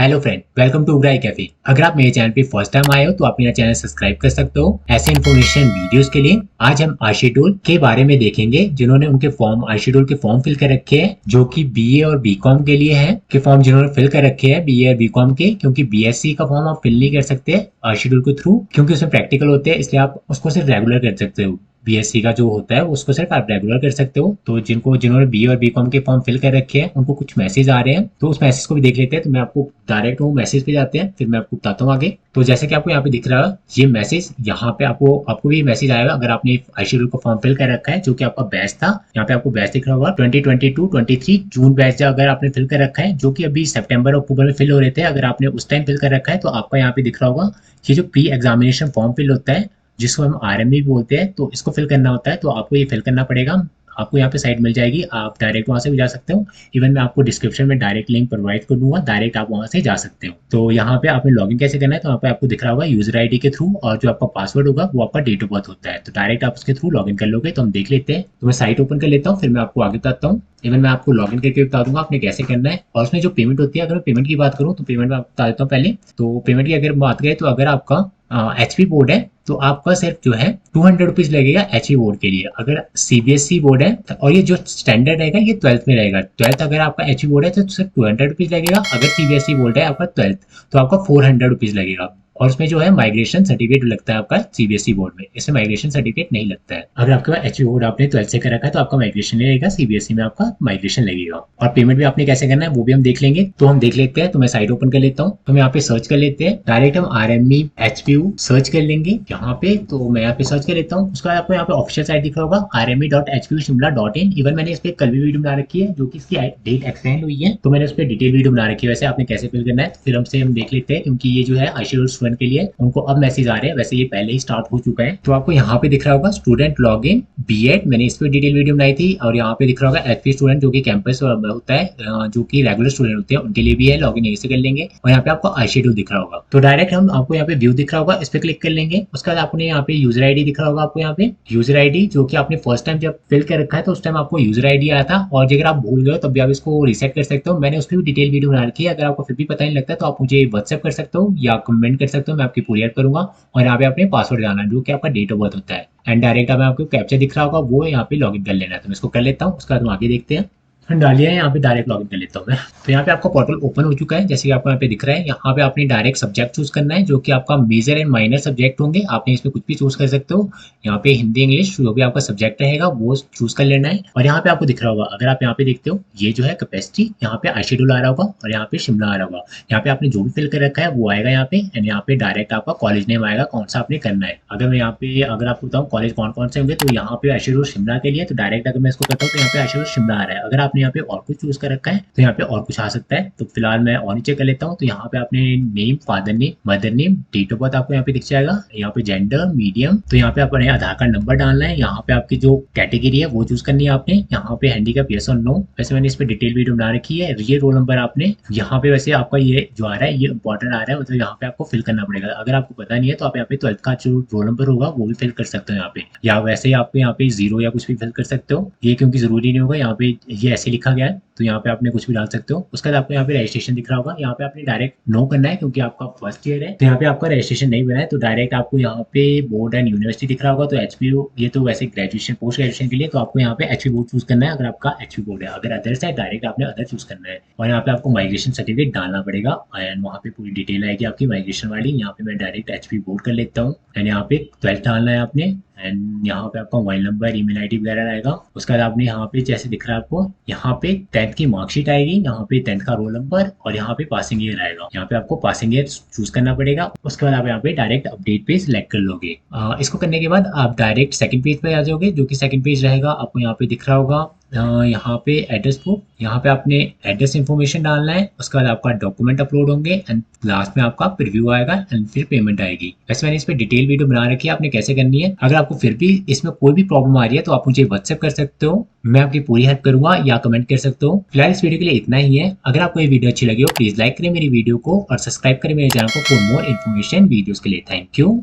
Hello friend, welcome to उबराई cafe. अगर आप मेरे चैनल पे फर्स्ट टाइम आए हो तो आप मेरा चैनल सब्सक्राइब कर सकते हो ऐसे इन्फॉर्मेशन वीडियोस के लिए। आज हम आर्शीडूल के बारे में देखेंगे जिन्होंने उनके फॉर्म आर्शीडूल के फॉर्म फिल कर रखे हैं, जो कि बीए और बीकॉम के लिए हैं। के फॉर्म जिन्होंने फिल कर रखे हैं बीए और बीकॉम के, क्योंकि बीएससी का फॉर्म आप फिल नहीं कर सकते आर्शीडूल के थ्रू, क्योंकि उसमें प्रैक्टिकल होते हैं, इसलिए आप उसको सिर्फ रेगुलर कर सकते हो। बीएससी का जो होता है उसको सिर्फ आप रेगुलर कर सकते हो। तो जिन्होंने बी और बीकॉम के फॉर्म फिल कर रखे हैं उनको कुछ मैसेज आ रहे हैं, तो उस मैसेज को भी देख लेते हैं। तो मैं आपको डायरेक्ट वो मैसेज पे जाते हैं, फिर मैं आपको बताता हूँ आगे। तो जैसे कि आपको यहाँ पे दिख रहा है ये मैसेज, यहाँ पे आपको भी मैसेज आएगा अगर आपने आईशीडूल का फॉर्म फिल कर रखा है, जो कि आपका बैच था। यहाँ पे आपको बैच दिख रहा होगा 2022-23 जून बैच अगर आपने फिल कर रखा है, जो कि अभी सितंबर अक्टूबर में फिल हो रहे थे। अगर आपने उस टाइम फिल कर रखा है तो आपका यहाँ पे दिख रहा होगा ये जो प्री एग्जामिनेशन फॉर्म फिल होता है, जिसको हम आरएमई भी बोलते हैं, तो इसको फिल करना होता है। तो आपको ये फिल करना पड़ेगा। आपको यहाँ पे साइट मिल जाएगी, आप डायरेक्ट वहाँ से भी जा सकते हो। इवन मैं आपको डिस्क्रिप्शन में डायरेक्ट लिंक प्रोवाइड कर दूंगा, डायरेक्ट आप वहाँ से जा सकते हो। तो यहाँ पे आपने लॉगिन कैसे करना है, तो यहाँ पे आपको दिख रहा होगा यूजर आईडी के थ्रू, और जो आपका पासवर्ड होगा वो आपका डेट ऑफ बर्थ होता है। तो डायरेक्ट आप उसके थ्रू लॉगिन कर लोगे। तो हम देख लेते हैं। तो मैं साइट ओपन कर लेता हूँ, फिर मैं आपको आगे बताता हूँ। इवन मैं आपको लॉगिन करके बता दूंगा आपने कैसे करना है। और उसमें जो पेमेंट होती है, अगर मैं पेमेंट की बात करूँ तो पेमेंट मैं आपको बता देता हूँ पहले। तो पेमेंट की अगर बात करें तो अगर आपका एचपी बोर्ड है तो आपका सिर्फ जो है 200 रुपीज लगेगा एचपी बोर्ड के लिए। अगर सीबीएसई बोर्ड है और ये जो स्टैंडर्ड रहेगा ये 12th में रहेगा। 12th अगर आपका एचपी बोर्ड है तो सिर्फ 200 रुपीज लगेगा। अगर सीबीएसई बोर्ड है आपका 12th तो आपका 400 रुपीज लगेगा। और उसमें जो है माइग्रेशन सर्टिफिकेट लगता है आपका सीबीएसई बोर्ड में, इसमें माइग्रेशन सर्टिफिकेट नहीं लगता है। अगर आपके पास एचपी बोर्ड आपने 12th से कर रखा है तो आपका माइग्रेशन नहीं लगेगा, सीबीएसई में आपका माइग्रेशन लगेगा। और पेमेंट भी आपने कैसे करना है वो भी हम देख लेंगे। तो हम देख लेते हैं। तो मैं साइट ओपन कर लेता हूँ। तो मैं यहाँ पे सर्च कर लेते हैं, डायरेक्ट हम आरएमई एचपीयू सर्च कर लेंगे यहाँ पे। तो मैं यहाँ पे सर्च कर लेता हूँ। उसके बाद आपको यहाँ पे ऑफिशियल साइट दिख रहा होगा rme.hpushimla.in। इवन मैंने इस पे कल भी वीडियो बना रखी है, जो कि इसकी डेट एक्सटेंड हुई है, तो मैंने उस पर डिटेल वीडियो बना रखी है। वैसे आपने कैसे फिल करना है तो फिर हम देख लेते हैं, क्योंकि ये जो है आईशीडूल स्टूडेंट के लिए उनको अब मैसेज आ रहे हैं। वैसे ये पहले ही स्टार्ट हो चुका है। तो आपको यहाँ पे दिख रहा होगा स्टूडेंट लॉगिन बीएड, मैंने इस पे डिटेल वीडियो बनाई थी। और यहाँ पे दिख रहा होगा एचपी स्टूडेंट, जो कि कैंपस होता है, जो कि रेगुलर स्टूडेंट होते हैं उनके लिए भी है, लॉगिन यहीं से कर लेंगे। और यहाँ पे आपको आईशीडूल दिख रहा होगा। तो डायरेक्ट हम आपको यहाँ पे व्यू दिख रहा होगा, इस पे क्लिक कर लेंगे। उसके बाद आपने यहाँ पे यूजर आईडी दिख रहा होगा, आपको यहाँ पे यूजर आईडी, जो कि आपने फर्स्ट टाइम जब फिल कर रखा है तो उस टाइम आपको यूजर आईडी आया था। और अगर आप भूल गए तब भी आप इसको रीसेट कर सकते हो। मैंने उस पर भी डिटेल वीडियो बना रखी है। अगर आपको फिर भी पता नहीं लगता तो आप मुझे व्हाट्सएप कर सकते हो या कमेंट कर सकते हो, मैं आपकी पूरी हेल्प करूंगा। और यहाँ पे आपने पासवर्ड डालना है, जो कि आपका डेट ऑफ बर्थ होता है। एंड डायरेक्ट आपको कैप्चा दिख रहा होगा, वो यहाँ पे लॉगिन कर लेना है। तो मैं इसको कर लेता हूँ, उसके बाद हम आगे देखते हैं। डालिए यहाँ पे डायरेक्ट लॉगिन कर लेता हूँ मैं। तो यहाँ पे आपका पोर्टल ओपन हो चुका है, जैसे कि आपको यहाँ पे दिख रहा है। यहाँ पे आपने डायरेक्ट सब्जेक्ट चूज करना है, जो कि आपका मेजर एंड माइनर सब्जेक्ट होंगे। आपने इसमें कुछ भी चूज कर सकते हो। यहाँ पे हिंदी इंग्लिश जो भी आपका सब्जेक्ट रहेगा वो चूज कर लेना है। और यहाँ पे आपको दिख रहा होगा, अगर आप यहाँ पे देखते हो, ये जो है कैपेसिटी, यहाँ पे आईशीडूल आ रहा होगा और यहाँ पे शिमला आ रहा होगा। यहाँ पे आपने जो भी फिल कर रखा है वो आएगा यहाँ पे। एंड यहाँ पे डायरेक्ट आपका कॉलेज नेम आएगा, कौन सा आपने करना है। अगर मैं यहाँ पे अगर आपको बताऊँ कॉलेज कौन कौन से होंगे, तो यहाँ पे आईशीडूल शिमला के लिए तो डायरेक्ट अगर मैं इसको करता हूँ तो यहाँ पे आईशीडूल शिमला आ रहा है। अगर आपने यहाँ पे और कुछ चूज कर रखा है तो यहाँ पे और कुछ आ सकता है। तो फिलहाल मैं और नीचे कर लेता हूँ। तो यहाँ पे आपने name, father name, mother name, date of birth आपको यहाँ पे दिख जाएगा। यहाँ पे जेंडर, मीडियम, तो यहाँ पे अपने आधार कार्ड नंबर डालना है। यहाँ पे आपकी जो कैटेगरी है वो चूज करनी है आपने। यहाँ पे हैंडीकैप यस और नो, वैसे मैंने इस पे डिटेल वीडियो बना रखी है। ये रोल नंबर आपने यहाँ पे, वैसे आपका ये जो आ रहा है ये इंपॉर्टेंट आ रहा है, मतलब यहाँ पे आपको फिल करना पड़ेगा। अगर आपको पता नहीं है तो आप यहाँ पे 12th का जो रोल नंबर होगा वो भी फिल कर सकते हो यहाँ पे, या वैसे ही आपको यहाँ पे 0 या कुछ भी फिल कर सकते हो। ये क्योंकि जरूरी नहीं होगा, यहाँ पे ये ऐसे लिखा गया है तो यहाँ पे आपने कुछ भी डाल सकते हो। उसके बाद आपको यहाँ पे रजिस्ट्रेशन दिख रहा होगा, यहाँ पे आपने डायरेक्ट नो करना है क्योंकि आपका फर्स्ट ईयर है। तो यहाँ पे आपका रजिस्ट्रेशन नहीं बना है, तो डायरेक्ट आपको यहाँ पे बोर्ड एंड यूनिवर्सिटी दिख रहा होगा। तो एचपीयू, ये तो वैसे ग्रेजुएशन पोस्ट ग्रेजुएशन के लिए, तो आपको यहाँ पे एचपी बोर्ड चूज करना है अगर आपका एचपी बोर्ड है। अगर अदर्स है डायरेक्ट आपने अदर चूज करना है। और यहाँ पे आपको माइग्रेशन सर्टिफिकेट डालना पड़ेगा एंड वहाँ पे पूरी डिटेल आएगी आपकी माइग्रेशन वाली। यहाँ पे मैं डायरेक्ट एचपी बोर्ड कर लेता हूँ एंड यहाँ पे 12th डालना है आपने। एंड यहाँ पे आपका मोबाइल नंबर, ईमेल आईडी वगैरह रहेगा। उसके बाद आपने यहाँ पे जैसे दिख रहा है आपको, यहाँ पे 10th की मार्कशीट आएगी, यहाँ पे 10th का रोल नंबर और यहाँ पे पासिंग ईयर आएगा। यहाँ पे आपको पासिंग ईयर चूज करना पड़ेगा। उसके बाद आप यहाँ पे डायरेक्ट अपडेट पे सिलेक्ट कर लोगे। इसको करने के बाद आप डायरेक्ट सेकंड पेज पे आ जाओगे, जो कि सेकंड पेज रहेगा। आपको यहाँ पे दिख रहा होगा यहाँ पे एड्रेस प्रूफ, यहाँ पे आपने एड्रेस इन्फॉर्मेशन डालना है। उसके बाद आपका डॉक्यूमेंट अपलोड होंगे एंड लास्ट में आपका प्रीव्यू आएगा एंड फिर पेमेंट आएगी। वैसे मैंने इस पे डिटेल वीडियो बना रखी है आपने कैसे करनी है। अगर आपको फिर भी इसमें कोई भी प्रॉब्लम आ रही है तो आप मुझे व्हाट्सएप कर सकते हो, मैं आपकी पूरी हेल्प करूंगा, या कमेंट कर सकते हो। फिलहाल इस वीडियो के लिए इतना ही है। अगर आपको ये वीडियो अच्छी लगी हो प्लीज लाइक करें मेरी वीडियो को और सब्सक्राइब करें मेरे चैनल को फॉर मोर इन्फॉर्मेशन वीडियोस के लिए। Thank you.